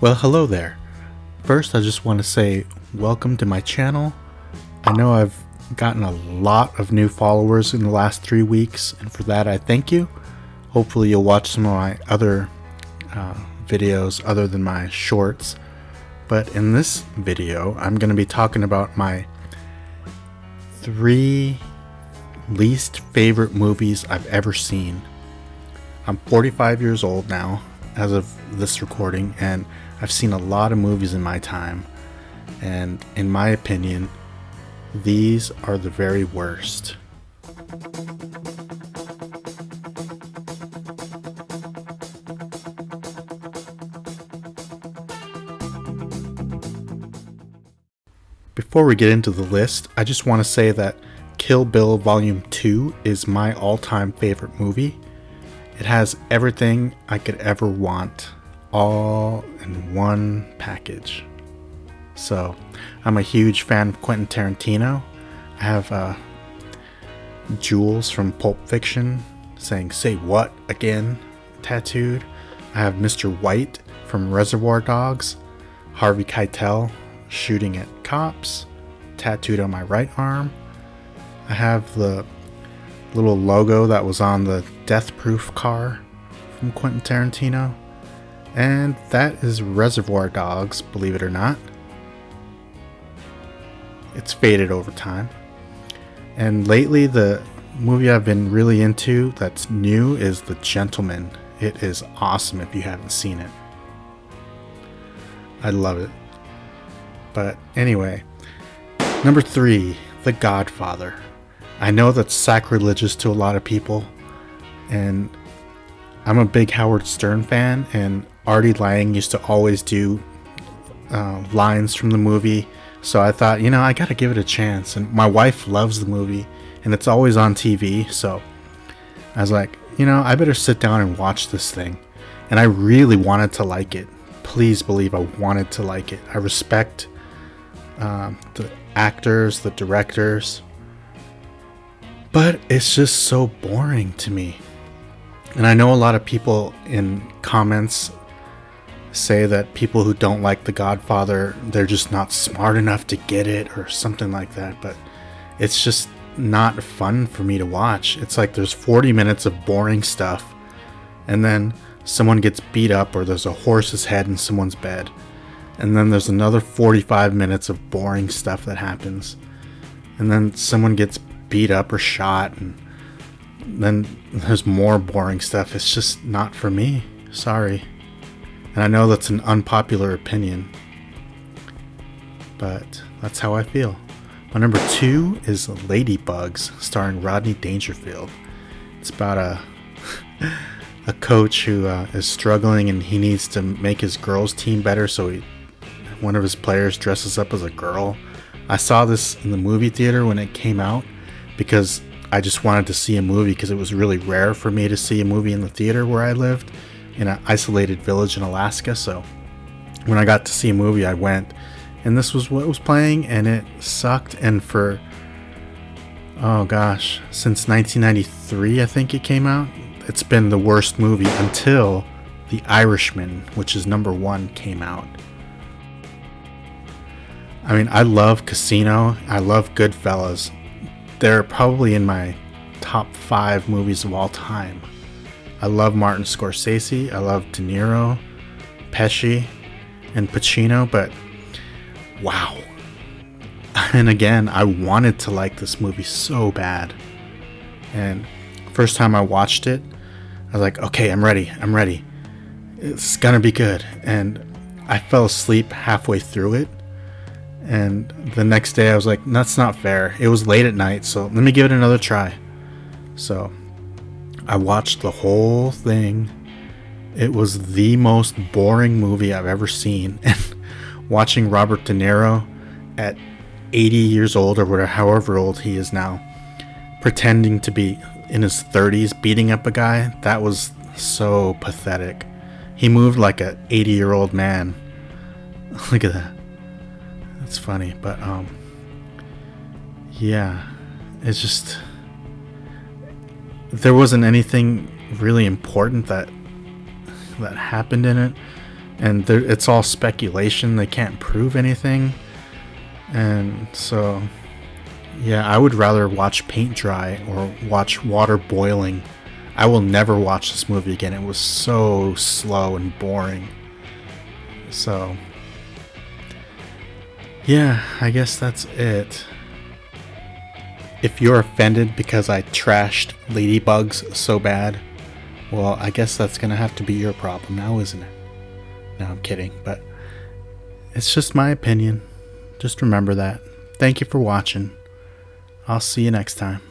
Well, hello there. First, I just want to say welcome to my channel. I know I've gotten a lot of new followers in the last 3 weeks, and for that I thank you. Hopefully you'll watch some of my other videos other than my shorts. But in this video, I'm going to be talking about my 3 least favorite movies I've ever seen. I'm 45 years old now as of this recording, and I've seen a lot of movies in my time, and in my opinion, these are the very worst. Before we get into the list, I just want to say that Kill Bill Volume 2 is my all-time favorite movie. It has everything I could ever want, all in one package. So, I'm a huge fan of Quentin Tarantino. I have Jules from Pulp Fiction saying "say what" again tattooed. I have Mr. White from Reservoir Dogs, Harvey Keitel shooting at cops tattooed on my right arm. I have the little logo that was on the Death Proof car from Quentin Tarantino, and that is Reservoir Dogs, believe it or not. It's faded over time. And lately, the movie I've been really into that's new is The Gentleman. It is awesome if you haven't seen it. I love it. But anyway, number 3, The Godfather. I know that's sacrilegious to a lot of people, and I'm a big Howard Stern fan, and Artie Lang used to always do lines from the movie, so I thought, I gotta give it a chance. And my wife loves the movie, and it's always on TV, so I was like, I better sit down and watch this thing. And I really wanted to like it. Please believe I wanted to like it. I respect the actors, the directors, but it's just so boring to me. And I know a lot of people in comments say that people who don't like The Godfather, they're just not smart enough to get it or something like that, but it's just not fun for me to watch. It's like there's 40 minutes of boring stuff, and then someone gets beat up, or there's a horse's head in someone's bed, and then there's another 45 minutes of boring stuff that happens, and then someone gets beat up or shot, and then there's more boring stuff. It's just not for me. Sorry. And I know that's an unpopular opinion, but that's how I feel. My number 2 is Ladybugs, starring Rodney Dangerfield. It's about a coach who is struggling, and he needs to make his girls' team better, so one of his players dresses up as a girl. I saw this in the movie theater when it came out because I just wanted to see a movie, because it was really rare for me to see a movie in the theater where I lived in an isolated village in Alaska. So when I got to see a movie, I went, and this was what was playing, and it sucked. And for since 1993 I think it came out, it's been the worst movie until The Irishman, which is number 1, came out. I mean, I love Casino, I love Goodfellas. They're probably in my top 5 movies of all time. I love Martin Scorsese, I love De Niro, Pesci, and Pacino, but wow. And again, I wanted to like this movie so bad. And first time I watched it, I was like, okay, I'm ready. It's gonna be good. And I fell asleep halfway through it. And the next day I was like, that's not fair. It was late at night, so let me give it another try. So I watched the whole thing. It was the most boring movie I've ever seen. And watching Robert De Niro at 80 years old, or whatever, however old he is now, pretending to be in his 30s beating up a guy, that was so pathetic. He moved like a 80-year-old man. Look at that. That's funny, but yeah, it's just, there wasn't anything really important that happened in it, and it's all speculation. They can't prove anything. And so, yeah, I would rather watch paint dry or watch water boiling. I will never watch this movie again. It was so slow and boring. So, yeah, I guess that's it. If you're offended because I trashed Ladybugs so bad, well, I guess that's gonna have to be your problem now, isn't it? No, I'm kidding, but it's just my opinion. Just remember that. Thank you for watching. I'll see you next time.